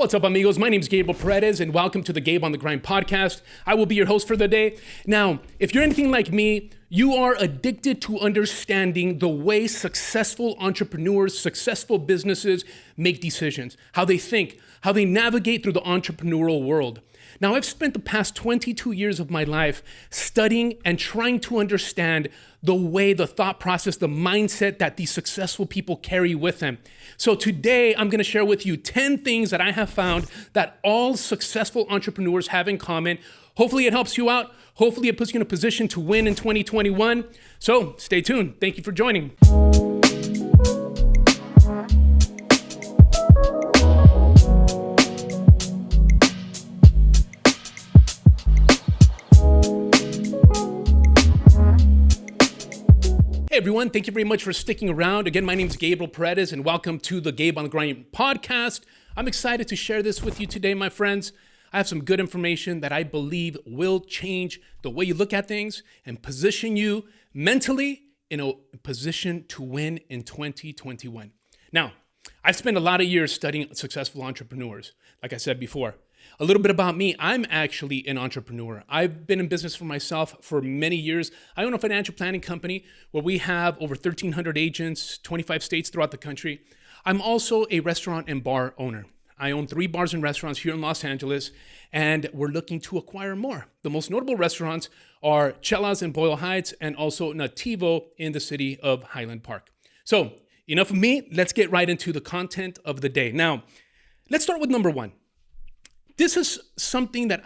What's up, amigos? My name is Gabriel Paredes, and welcome to the Gabe on the Grind podcast. I will be your host for the day. Now, if you're anything like me, you are addicted to understanding the way successful entrepreneurs, successful businesses make decisions, how they think, how they navigate through the entrepreneurial world. Now, I've spent the past 22 years of my life studying and trying to understand the way, the thought process, the mindset that these successful people carry with them. So today, I'm gonna share with you 10 things that I have found that all successful entrepreneurs have in common. Hopefully it helps you out. Hopefully it puts you in a position to win in 2021. So stay tuned. Thank you for joining. Hey everyone, thank you very much for sticking around. Again, my name is Gabriel Paredes and welcome to the Gabe on the Grind podcast. I'm excited to share this with you today, my friends. I have some good information that I believe will change the way you look at things and position you mentally in a position to win in 2021. Now, I've spent a lot of years studying successful entrepreneurs, like I said before. A little bit about me, I'm actually an entrepreneur. I've been in business for myself for many years. I own a financial planning company where we have over 1,300 agents, 25 states throughout the country. I'm also a restaurant and bar owner. I own 3 bars and restaurants here in Los Angeles, and we're looking to acquire more. The most notable restaurants are Chella's in Boyle Heights and also Nativo in the city of Highland Park. So enough of me, let's get right into the content of the day. Now, let's start with number 1. This is something that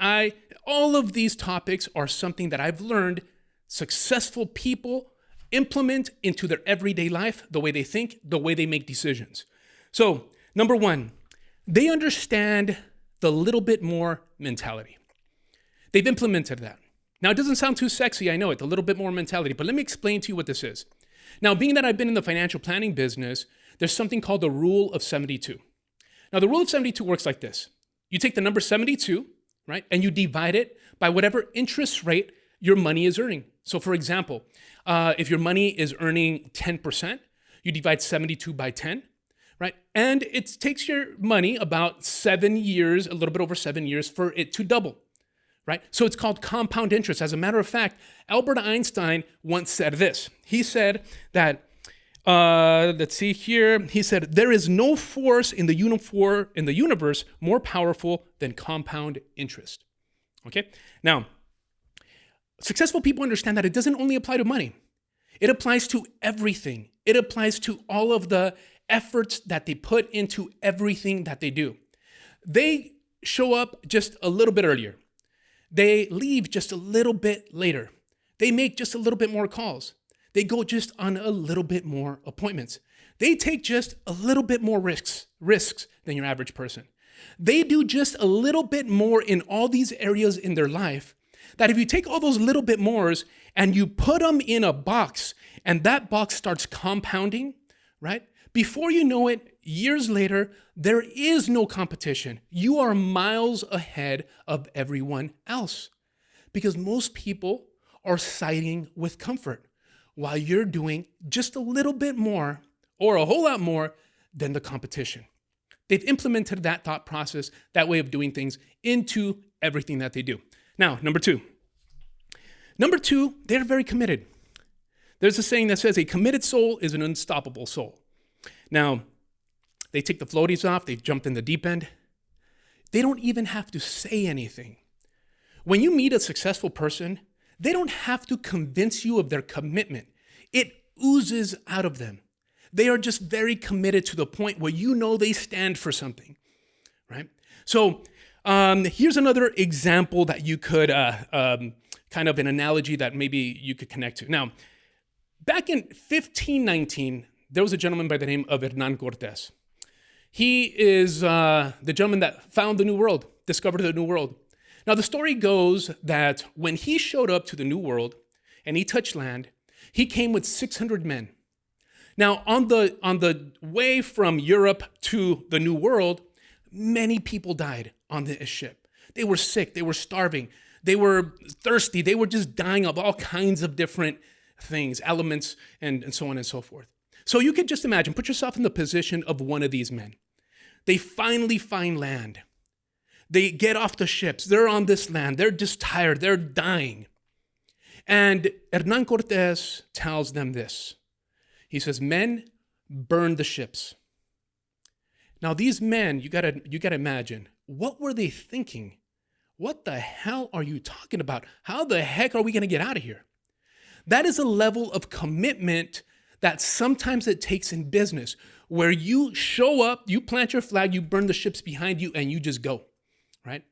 all of these topics are something that I've learned successful people implement into their everyday life, the way they think, the way they make decisions. So, number 1, they understand the little bit more mentality. They've implemented that. Now, it doesn't sound too sexy, I know it, the little bit more mentality, but let me explain to you what this is. Now, being that I've been in the financial planning business, there's something called the Rule of 72. Now, the Rule of 72 works like this. You take the number 72, right, and you divide it by whatever interest rate your money is earning. So for example, if your money is earning 10%, you divide 72 by 10, right? And it takes your money about 7 years, a little bit over 7 years for it to double, right? So it's called compound interest. As a matter of fact, Albert Einstein once said this. He said that let's see here. He said, there is no force in the universe more powerful than compound interest. Okay? Now, successful people understand that it doesn't only apply to money. It applies to everything. It applies to all of the efforts that they put into everything that they do. They show up just a little bit earlier. They leave just a little bit later. They make just a little bit more calls. They go just on a little bit more appointments. They take just a little bit more risks than your average person. They do just a little bit more in all these areas in their life that if you take all those little bit mores and you put them in a box and that box starts compounding, right? Before you know it, years later, there is no competition. You are miles ahead of everyone else because most people are siding with comfort, while you're doing just a little bit more or a whole lot more than the competition. They've implemented that thought process, that way of doing things into everything that they do. Now, number 2. Number 2, they're very committed. There's a saying that says a committed soul is an unstoppable soul. Now, they take the floaties off, they've jumped in the deep end. They don't even have to say anything. When you meet a successful person, they don't have to convince you of their commitment. It oozes out of them. They are just very committed to the point where you know they stand for something, right? So here's another example that you could, kind of an analogy that maybe you could connect to. Now, back in 1519, there was a gentleman by the name of Hernan Cortés. He is the gentleman that found the New World, discovered the New World. Now, the story goes that when he showed up to the New World and he touched land, he came with 600 men. Now, on the way from Europe to the New World, many people died on this ship. They were sick, they were starving, they were thirsty, they were just dying of all kinds of different things, elements, and so on and so forth. So you could just imagine, put yourself in the position of one of these men. They finally find land. They get off the ships. They're on this land. They're just tired. They're dying. And Hernan Cortés tells them this. He says, men, burn the ships. Now these men, you gotta imagine, what were they thinking? What the hell are you talking about? How the heck are we gonna get out of here? That is a level of commitment that sometimes it takes in business, where you show up, you plant your flag, you burn the ships behind you, and you just go, right?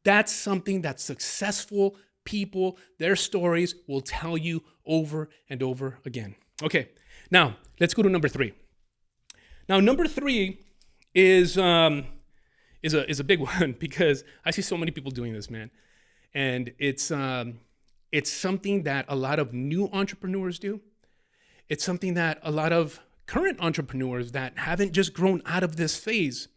That's something that successful people, their stories will tell you over and over again. Okay, now let's go to number 3. Now, number 3 is a big one because I see so many people doing this, man, and it's something that a lot of new entrepreneurs do. It's something that a lot of current entrepreneurs that haven't just grown out of this phase.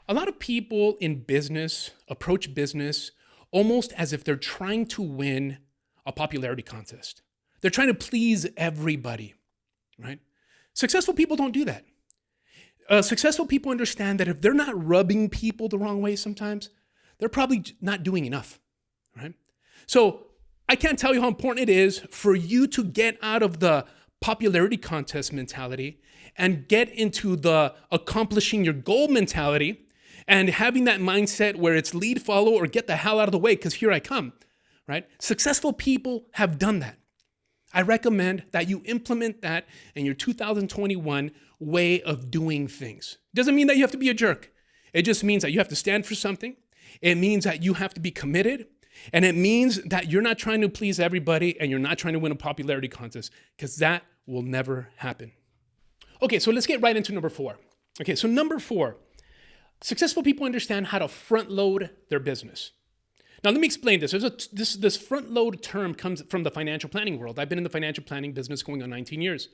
A lot of people in business approach business almost as if they're trying to win a popularity contest. They're trying to please everybody, right? Successful people don't do that. Successful people understand that if they're not rubbing people the wrong way sometimes, they're probably not doing enough, right? So I can't tell you how important it is for you to get out of the popularity contest mentality and get into the accomplishing your goal mentality and having that mindset where it's lead, follow, or get the hell out of the way because here I come, right? Successful people have done that. I recommend that you implement that in your 2021 way of doing things. Doesn't mean that you have to be a jerk. It just means that you have to stand for something. It means that you have to be committed. And it means that you're not trying to please everybody and you're not trying to win a popularity contest because that will never happen. Okay, so let's get right into number 4. Okay, so number 4, successful people understand how to front load their business. Now, let me explain this. This front load term comes from the financial planning world. I've been in the financial planning business going on 19 years.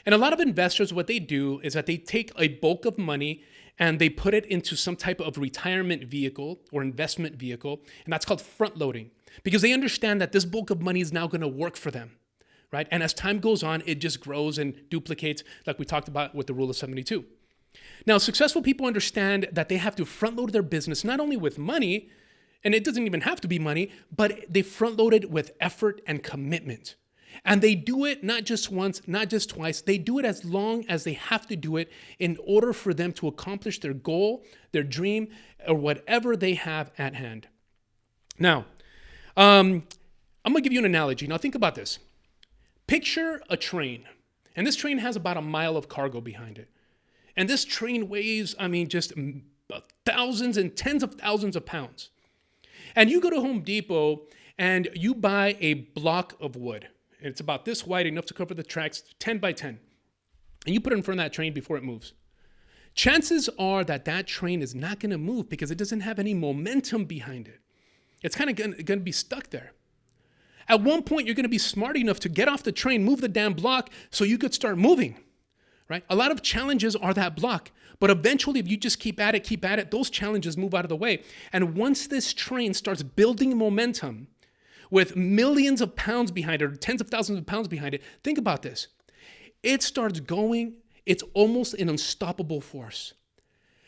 And a lot of investors, what they do is that they take a bulk of money and they put it into some type of retirement vehicle or investment vehicle, and that's called front loading because they understand that this bulk of money is now going to work for them, right? And as time goes on, it just grows and duplicates like we talked about with the rule of 72. Now, successful people understand that they have to front load their business not only with money, and it doesn't even have to be money, but they front load it with effort and commitment. And they do it not just once, not just twice. They do it as long as they have to do it in order for them to accomplish their goal, their dream, or whatever they have at hand. Now, I'm going to give you an analogy. Now, think about this. Picture a train, and this train has about a mile of cargo behind it. And this train weighs, just thousands and tens of thousands of pounds. And you go to Home Depot and you buy a block of wood. It's about this wide, enough to cover the tracks, 10 by 10. And you put it in front of that train before it moves. Chances are that that train is not going to move because it doesn't have any momentum behind it. It's kind of going to be stuck there. At one point, you're going to be smart enough to get off the train, move the damn block so you could start moving, right? A lot of challenges are that block. But eventually, if you just keep at it, those challenges move out of the way. And once this train starts building momentum, with millions of pounds behind it, or tens of thousands of pounds behind it, think about this. It starts going, it's almost an unstoppable force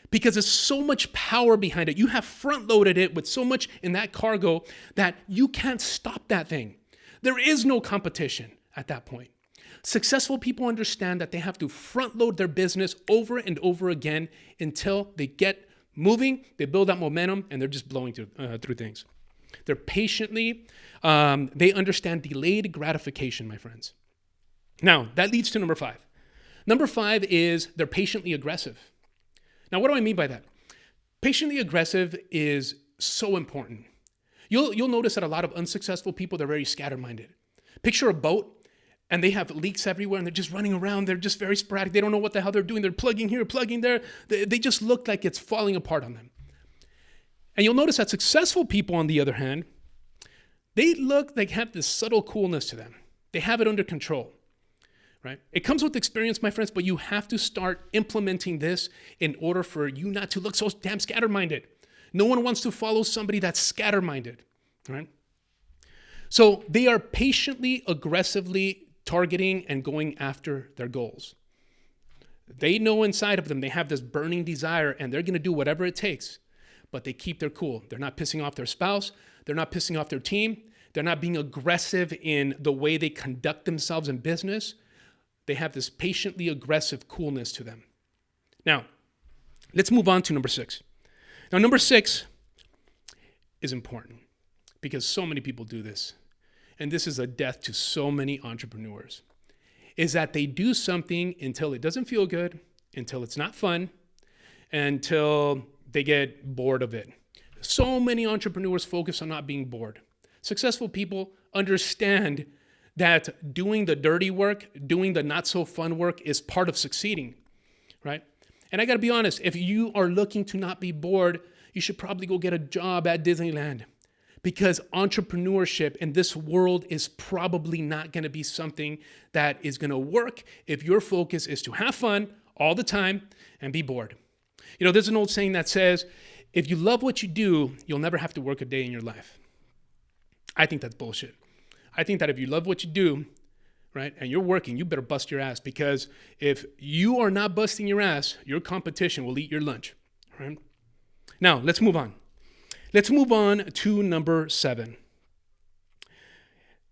because there's so much power behind it. You have front loaded it with so much in that cargo that you can't stop that thing. There is no competition at that point. Successful people understand that they have to front load their business over and over again until they get moving, they build that momentum, and they're just blowing through things. They're patiently, they understand delayed gratification, my friends. Now, that leads to number 5. Number 5 is they're patiently aggressive. Now, what do I mean by that? Patiently aggressive is so important. You'll notice that a lot of unsuccessful people, they're very scatterminded. Picture a boat, and they have leaks everywhere, and they're just running around. They're just very sporadic. They don't know what the hell they're doing. They're plugging here, plugging there. They just look like it's falling apart on them. And you'll notice that successful people, on the other hand, they have this subtle coolness to them. They have it under control, right? It comes with experience, my friends, but you have to start implementing this in order for you not to look so damn scatterminded. No one wants to follow somebody that's scatterminded, right? So they are patiently, aggressively targeting and going after their goals. They know inside of them they have this burning desire and they're going to do whatever it takes, but they keep their cool. They're not pissing off their spouse. They're not pissing off their team. They're not being aggressive in the way they conduct themselves in business. They have this patiently aggressive coolness to them. Now, let's move on to number 6. Now, number 6 is important because so many people do this. And this is a death to so many entrepreneurs, is that they do something until it doesn't feel good, until it's not fun, until they get bored of it. So many entrepreneurs focus on not being bored. Successful people understand that doing the dirty work, doing the not so fun work is part of succeeding, right? And I gotta be honest, if you are looking to not be bored, you should probably go get a job at Disneyland, because entrepreneurship in this world is probably not gonna be something that is gonna work if your focus is to have fun all the time and be bored. You know, there's an old saying that says, if you love what you do, you'll never have to work a day in your life. I think that's bullshit. I think that if you love what you do, right, and you're working, you better bust your ass, because if you are not busting your ass, your competition will eat your lunch, right? Now, let's move on. Let's move on to number 7.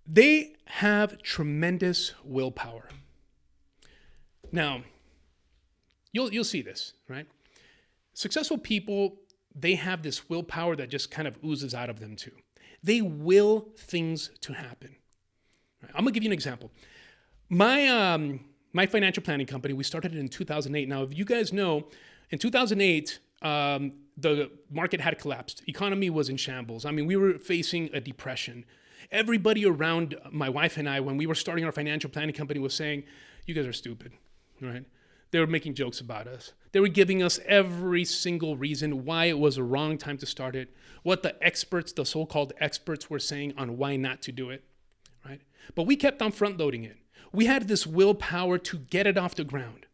They have tremendous willpower. Now, you'll see this, right? Successful people, they have this willpower that just kind of oozes out of them too. They will things to happen. I'm gonna give you an example. My financial planning company, we started it in 2008. Now, if you guys know, in 2008, the market had collapsed. Economy was in shambles. I mean, we were facing a depression. Everybody around my wife and I, when we were starting our financial planning company, was saying, "You guys are stupid," right? They were making jokes about us. They were giving us every single reason why it was a wrong time to start it, what the experts, the so-called experts, were saying on why not to do it, right? But we kept on front-loading it. We had this willpower to get it off the ground.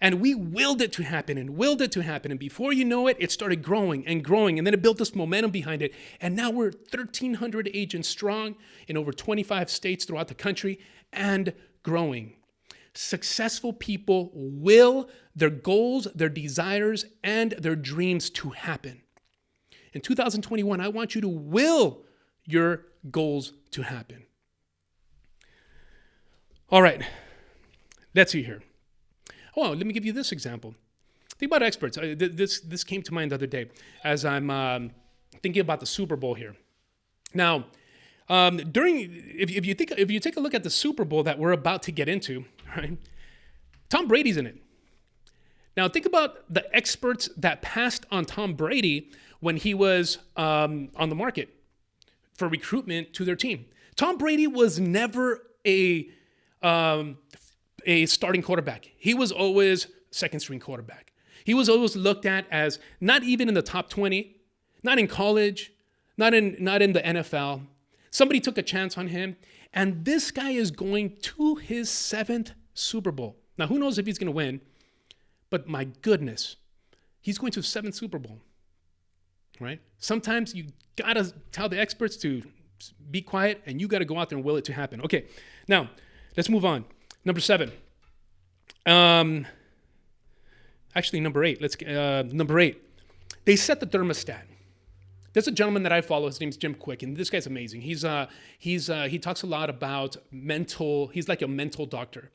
And we willed it to happen and willed it to happen. And before you know it, it started growing and growing. And then it built this momentum behind it. And now we're 1,300 agents strong in over 25 states throughout the country and growing. Successful people will their goals, their desires, and their dreams to happen. In 2021, I want you to will your goals to happen. All right, let's see here. Oh, let me give you this example. Think about experts. This came to mind the other day as I'm thinking about the Super Bowl here. Now, if you take a look at the Super Bowl that we're about to get into, right? Tom Brady's in it. Now, think about the experts that passed on Tom Brady when he was on the market for recruitment to their team. Tom Brady was never a starting quarterback. He was always second string quarterback. He was always looked at as not even in the top 20, not in college, not in the NFL. Somebody took a chance on him, and this guy is going to his 7th Super Bowl. Now, who knows if he's going to win, but my goodness, he's going to his 7th Super Bowl, right? Sometimes you got to tell the experts to be quiet, and you got to go out there and will it to happen. Okay, now, let's move on. Number 7. Actually, number 8. Number 8. They set the thermostat. There's a gentleman that I follow. His name's Jim Quick, and this guy's amazing. He talks a lot about mental. He's like a mental doctor.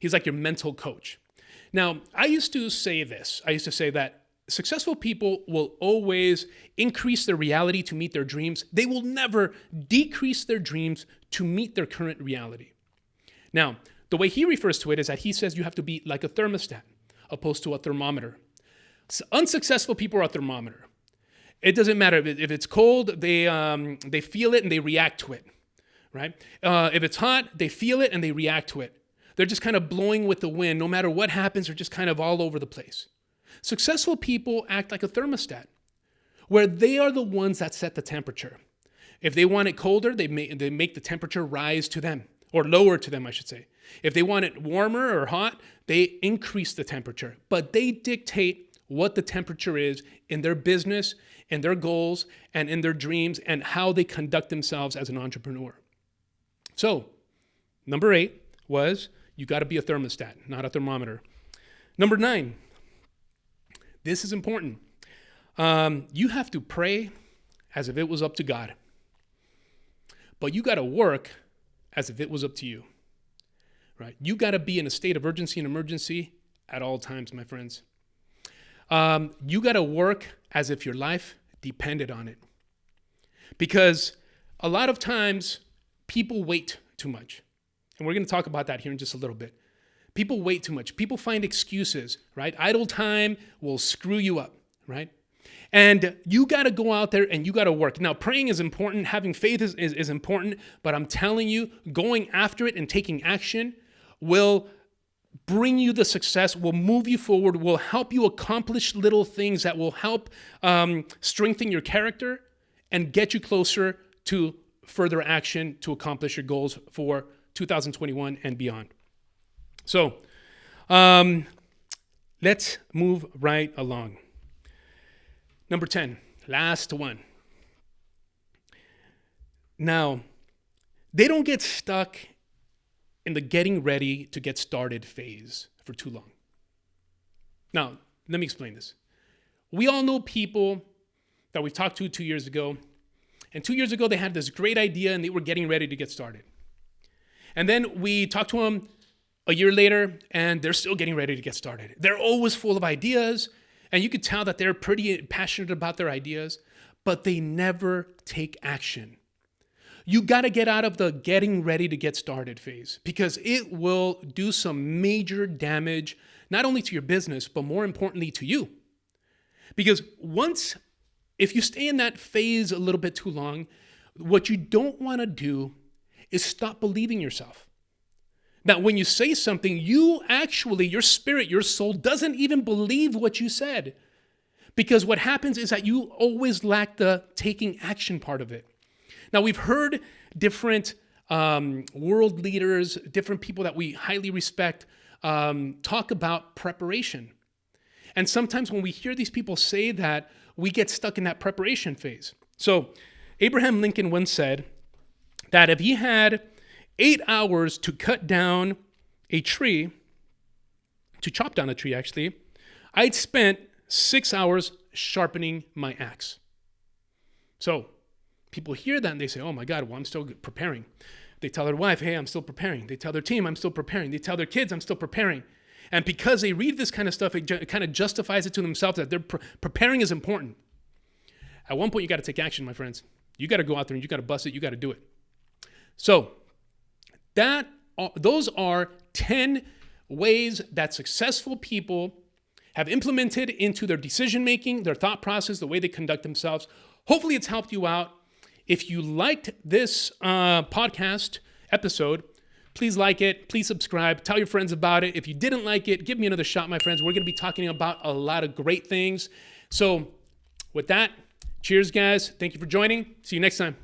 He's like your mental coach. Now, I used to say this. I used to say that successful people will always increase their reality to meet their dreams. They will never decrease their dreams to meet their current reality. Now, the way he refers to it is that he says you have to be like a thermostat opposed to a thermometer. Unsuccessful people are a thermometer. It doesn't matter if it's cold, they feel it and they react to it, right? If it's hot, they feel it and they react to it. They're just kind of blowing with the wind. No matter what happens, they're just kind of all over the place. Successful people act like a thermostat, where they are the ones that set the temperature. If they want it colder, they make the temperature rise to them, or lower to them, I should say. If they want it warmer or hot, they increase the temperature. But they dictate what the temperature is in their business, in their goals, and in their dreams, and how they conduct themselves as an entrepreneur. So, number 8 was, you got to be a thermostat, not a thermometer. Number 9, this is important. You have to pray as if it was up to God. But you got to work as if it was up to you, right? You got to be in a state of urgency and emergency at all times, my friends. You got to work as if your life depended on it. Because a lot of times people wait too much. And we're going to talk about that here in just a little bit. People wait too much. People find excuses, right? Idle time will screw you up, right? And you got to go out there and you got to work. Now, praying is important. Having faith is important. But I'm telling you, going after it and taking action will bring you the success, will move you forward, will help you accomplish little things that will help strengthen your character and get you closer to further action to accomplish your goals for 2021 and beyond. So let's move right along. Number 10, last one. Now, they don't get stuck in the getting ready to get started phase for too long. Now, let me explain this. We all know people that we talked to 2 years ago, and 2 years ago they had this great idea and they were getting ready to get started. And then we talked to them a year later and they're still getting ready to get started. They're always full of ideas, and you could tell that they're pretty passionate about their ideas, but they never take action. You got to get out of the getting ready to get started phase, because it will do some major damage, not only to your business, but more importantly to you. Because if you stay in that phase a little bit too long, what you don't want to do is stop believing yourself. Now, when you say something, your spirit, your soul doesn't even believe what you said. Because what happens is that you always lack the taking action part of it. Now, we've heard different world leaders, different people that we highly respect, talk about preparation. And sometimes when we hear these people say that, we get stuck in that preparation phase. So Abraham Lincoln once said that if he had 8 hours to chop down a tree, actually, I'd spent 6 hours sharpening my axe. So people hear that and they say, oh my God, well, I'm still preparing. They tell their wife, hey, I'm still preparing. They tell their team, I'm still preparing. They tell their kids, I'm still preparing. And because they read this kind of stuff, it kind of justifies it to themselves that they're preparing is important. At one point, you got to take action, my friends. You got to go out there and you got to bust it. You got to do it. So those are 10 ways that successful people have implemented into their decision-making, their thought process, the way they conduct themselves. Hopefully, it's helped you out. If you liked this podcast episode, please like it. Please subscribe. Tell your friends about it. If you didn't like it, give me another shot, my friends. We're going to be talking about a lot of great things. So with that, cheers, guys. Thank you for joining. See you next time.